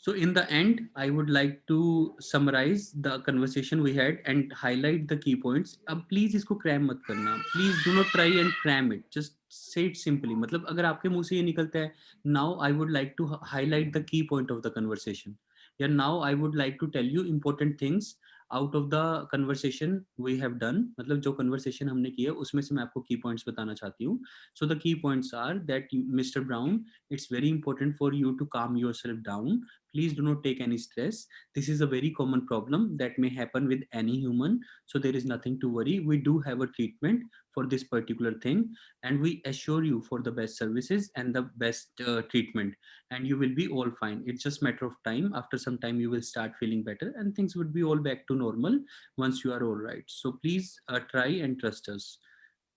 So in the end, I would like to summarize the conversation we had and highlight the key points. अब please इसको cram मत करना. Please do not try and cram it. Just say it simply. मतलब अगर आपके मुंह से ये निकलता है, now I would like to highlight the key point of the conversation. Yeah, now I would like to tell you important things out of the conversation we have done. मतलब जो conversation हमने की है उसमें से मैं आपको key points बताना चाहती हूँ. So the key points are that Mr. Brown, it's very important for you to calm yourself down. Please do not take any stress. This is a very common problem that may happen with any human, so there is nothing to worry. We do have a treatment for this particular thing, and we assure you for the best services and the best treatment, and you will be all fine. It's just matter of time. After some time you will start feeling better and things would be all back to normal once you are all right. So please try and trust us.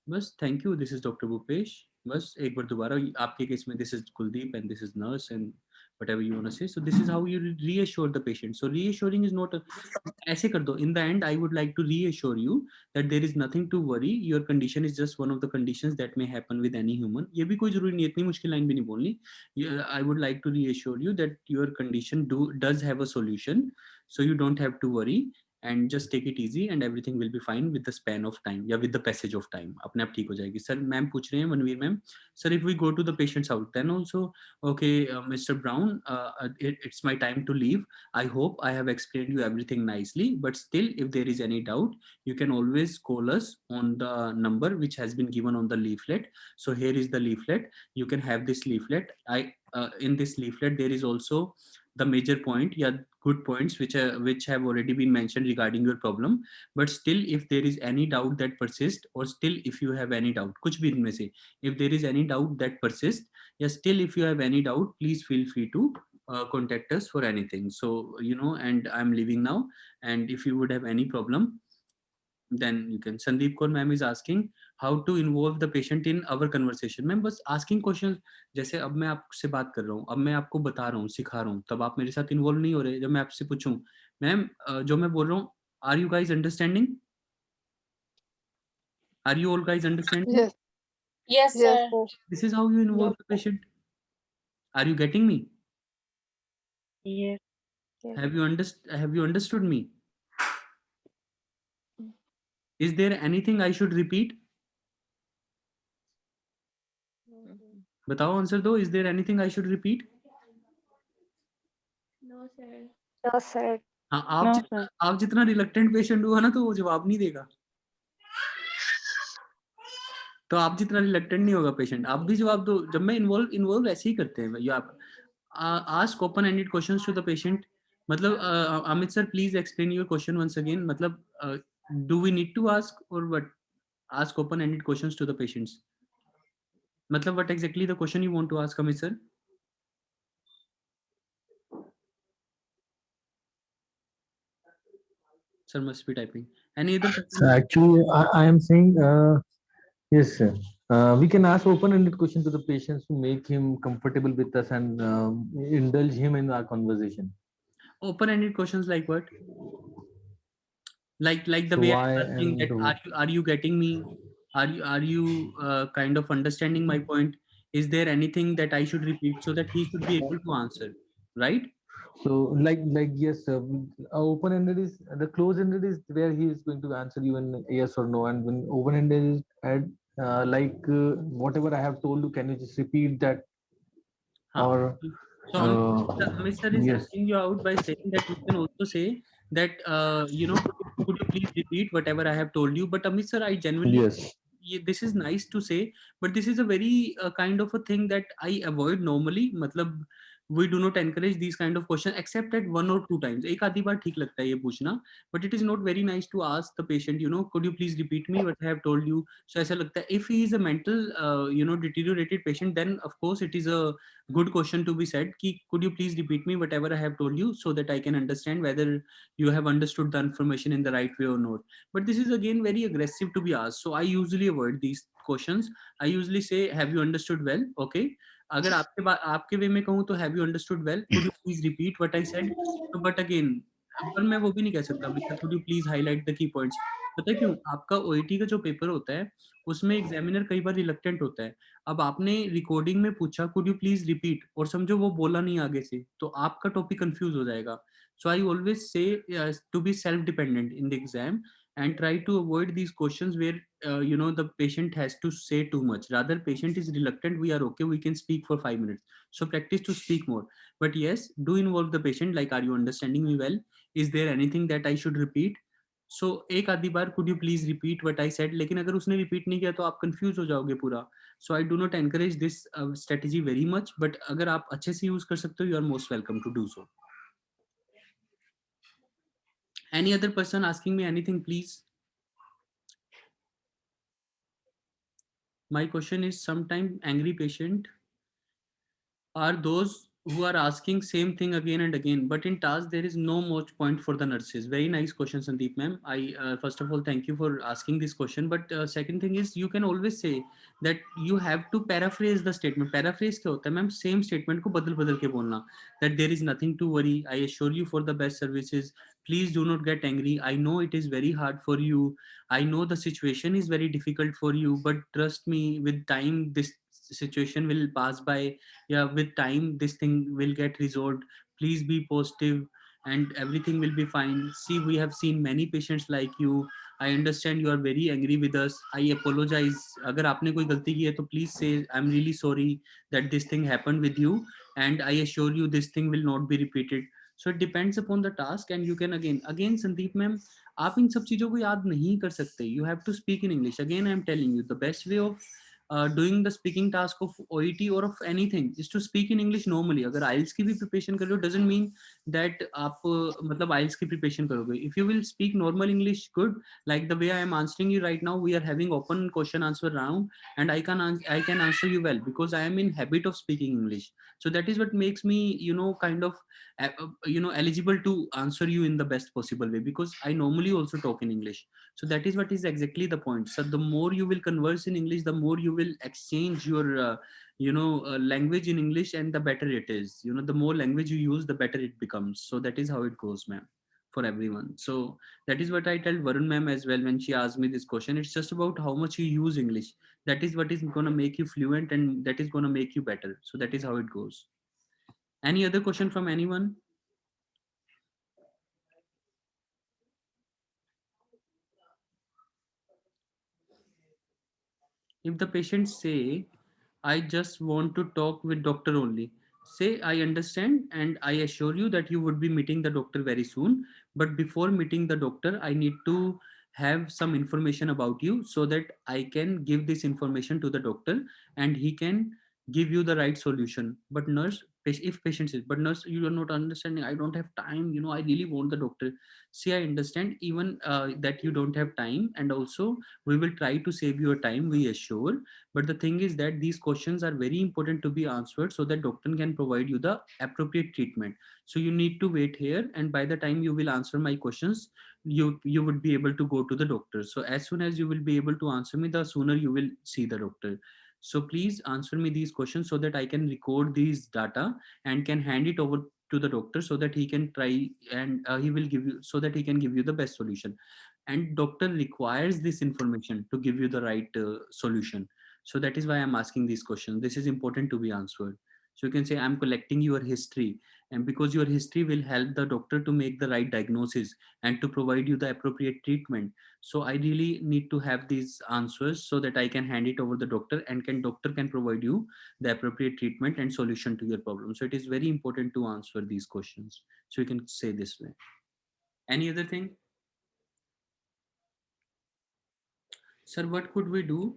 बस thank you. This is doctor Bhupesh. बस एक बार दोबारा आपके case में this is Kuldeep and this is nurse and whatever you want to say. So this is how you reassure the patient. So reassuring is not a, ऐसे कर दो. In the end, I would like to reassure you that there is nothing to worry. Your condition is just one of the conditions that may happen with any human. ये भी कोई जरूरी नहीं है, इतनी मुश्किल लाइन भी नहीं बोलनी. I would like to reassure you that your condition does have a solution, so you don't have to worry. And just take it easy and everything will be fine with the span of time या with the passage of time. अपने आप ठीक हो जाएगी. Sir ma'am पूछ रहे हैं, Manveer ma'am, sir if we go to the patient's house then also okay, Mr. Brown, it's my time to leave. I hope I have explained you everything nicely, but still if there is any doubt you can always call us on the number which has been given on the leaflet. So here is the leaflet. You can have this leaflet. In this leaflet there is also the major point, yeah, good points which have already been mentioned regarding your problem. But still if there is any doubt that persists, or still if you have any doubt, कुछ भी इनमें से, if there is any doubt that persists, yeah, still if you have any doubt, please feel free to contact us for anything. So and I'm leaving now, and if you would have any problem then you can. Sandeep Kaur ma'am is asking how to involve the patient in our conversation. Ma'am बस asking questions. जैसे अब मैं आपसे बात कर रहा हूँ, अब मैं आपको बता रहा हूँ, सिखा रहा हूँ, तब आप मेरे साथ इन्वॉल्व नहीं हो रहे. जब मैं आपसे पूछूं, मैम जो मैं बोल रहा हूँ, are you guys understanding? Are you all guys understanding? Yes. Yes, Yes, sir. sir. This is how you involve the patient. Are you getting me? Yes. Yes. Have you understood me? Is there anything I should repeat? बताओ, answer दो. Is there anything I should repeat? No, sir. No, sir. हाँ, No, sir. आप जितना reluctant patient हुआ ना, तो वो जवाब नहीं देगा. तो आप जितना रिलक्टेंट नहीं होगा पेशेंट, आप भी जवाब दो. जब मैं इन्वॉल्व ऐसे ही करते हैं भैया. आप ask open ended questions to the patient. मतलब Amit sir please explain your question once again. मतलब do we need to ask or what? Ask open ended questions to the patients. मतलब what exactly the question you want to ask Amit sir? Sir must be typing. Any other question? So actually, I am saying, yes, sir. We can ask open-ended question to the patients to make him comfortable with us and indulge him in our conversation. Open-ended questions like what? Like the So way why I'm asking that, and are you getting me? Are you kind of understanding my point? Is there anything that I should repeat so that he should be able to answer, right? so like yes, sir. Open-ended is the closed-ended is where he is going to answer you in yes or no, and when open-ended is at whatever I have told you, can you just repeat that? Huh. Or So Amit sir is yes, helping you out by saying that you can also say that could you please repeat whatever I have told you? But Amit sir, I genuinely, yes. this is nice to say, but this is a very kind of a thing that I avoid normally. मतलब we do not encourage these kind of questions except at one or two times. एक आधी बार ठीक लगता है ये पूछना, but it is not very nice to ask the patient, could you please repeat me what I have told you? So ऐसा लगता है if he is a mental deteriorated patient, then of course it is a good question to be said ki, could you please repeat me whatever I have told you so that I can understand whether you have understood the information in the right way or not. But this is again very aggressive to be asked, so I usually avoid these questions. I usually say, have you understood well? Okay, अगर आपके वे में कहूँ तो have you understood well, could you please repeat what I said? So, but again, पर मैं वो भी नहीं कह सकता भैया could you please highlight the key points. पता है क्यों? आपका OET का जो पेपर होता है उसमें एग्जामिनर कई बार रिलक्टेंट होता है. अब आपने रिकॉर्डिंग में पूछा कुड यू प्लीज रिपीट, और समझो वो बोला नहीं आगे से, तो आपका टॉपिक कंफ्यूज हो जाएगा. So I always say to be self-dependent in the exam and try to avoid these questions where the patient has to say too much. Rather, patient is reluctant. We are okay. We can speak for 5 minutes. So practice to speak more. But yes, do involve the patient. Like, are you understanding me well? Is there anything that I should repeat? So एक आधी बार could you please repeat what I said. लेकिन अगर उसने repeat नहीं किया तो आप confuse हो जाओगे पूरा. So I do not encourage this strategy very much. But अगर आप अच्छे से use कर सकते हो, you are most welcome to do so. Any other person asking me anything, please? My question is, sometime angry patient are those who are asking same thing again and again, but in task there is no much point for the nurses. Very nice question, Sandeep ma'am. I first of all thank you for asking this question, but second thing is you can always say that you have to paraphrase the statement. Paraphrase क्या होता है ma'am? Same statement को बदल बदल के बोलना. That there is nothing to worry. I assure you for the best services. Please do not get angry. I know it is very hard for you. I know the situation is very difficult for you, but trust me, with time this situation will pass by. Yeah, with time this thing will get resolved. Please be positive and everything will be fine. See, we have seen many patients like you. I understand you are very angry with us. I apologize. अगर आपने कोई गलती की है तो please say I'm really sorry that this thing happened with you, and I assure you this thing will not be repeated. So it depends upon the task, and you can again Sandeep ma'am, आप इन सब चीजों को याद नहीं कर सकते. You have to speak in English. Again, I am telling you the best way of doing the speaking task of OET or of anything is to speak in English normally. अगर IELTS की भी preparation कर रहे हो doesn't mean that आप मतलब IELTS की preparation करोगे. If you will speak normal English, good. Like the way I am answering you right now, we are having open question answer round, and I can answer you well because I am in habit of speaking English. So that is what makes me kind of eligible to answer you in the best possible way, because I normally also talk in English. So that is what is exactly the point. So the more you will converse in English, the more you will exchange your language in English, and the better it is. The more language you use, the better it becomes. So that is how it goes, ma'am, for everyone. So that is what I tell Varun ma'am as well when she asked me this question. It's just about how much you use English. That is what is going to make you fluent, and that is going to make you better. So that is how it goes. Any other question from anyone? If the patient say, I just want to talk with doctor only, say, I understand and I assure you that you would be meeting the doctor very soon. But before meeting the doctor, I need to have some information about you so that I can give this information to the doctor and he can give you the right solution. But nurse, if patient says, but nurse, you are not understanding, I don't have time, I really want the doctor. See, I understand even that you don't have time, and also we will try to save your time, we assure. But the thing is that these questions are very important to be answered so that doctor can provide you the appropriate treatment. So you need to wait here, and by the time you will answer my questions, you would be able to go to the doctor. So as soon as you will be able to answer me, the sooner you will see the doctor. So please answer me these questions so that I can record these data and can hand it over to the doctor so that he can try, and he will give you, so that he can give you the best solution. And doctor requires this information to give you the right solution. So that is why I'm asking these questions. This is important to be answered. So you can say, I'm collecting your history, and because your history will help the doctor to make the right diagnosis and to provide you the appropriate treatment. So I really need to have these answers so that I can hand it over the doctor, and doctor can provide you the appropriate treatment and solution to your problem. So it is very important to answer these questions. So you can say this way. Any other thing? Sir, what could we do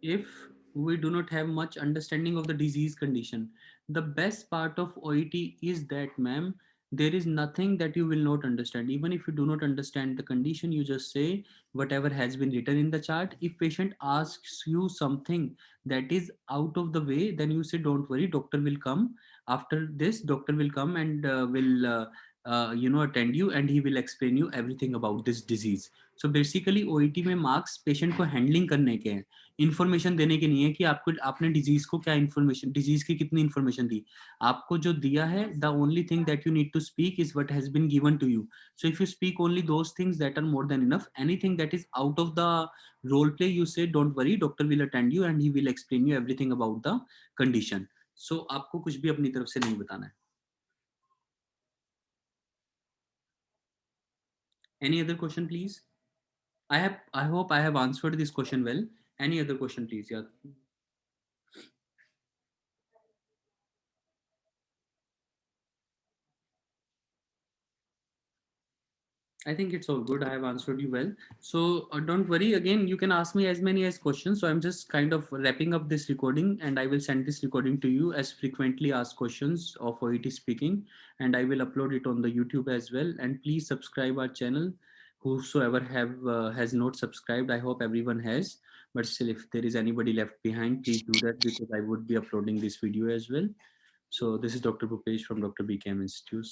if we do not have much understanding of the disease condition? The best part of OET is that, ma'am, there is nothing that you will not understand. Even if you do not understand the condition, you just say whatever has been written in the chart. If patient asks you something that is out of the way, then you say, don't worry, doctor will come. After this, doctor will come and will attend you, and he will explain you everything about this disease. So basically OET में marks patient को handling करने के हैं. Information देने की नहीं है कि आपको आपने डिजीज को क्या इन्फॉर्मेशन, डिजीज की कितनी इन्फॉर्मेशन दी, आपको जो दिया है the only thing that you need to speak is what has been given to you. So if you speak only those things that are more than enough, anything that is out of the role play you say don't worry, doctor will attend you and he will explain you everything about the condition. So आपको कुछ भी अपनी तरफ से नहीं बताना है. Any other question, please? I hope I have answered this question well. Any other question, please? Yeah. I think it's all good. I have answered you well. So don't worry. Again, you can ask me as many as questions. So I'm just kind of wrapping up this recording, and I will send this recording to you as frequently asked questions of OET speaking, and I will upload it on the YouTube as well. And please subscribe our channel. Whosoever has not subscribed, I hope everyone has. But still, if there is anybody left behind, please do that because I would be uploading this video as well. So this is Dr. Bhupesh from Dr. BKM Institute.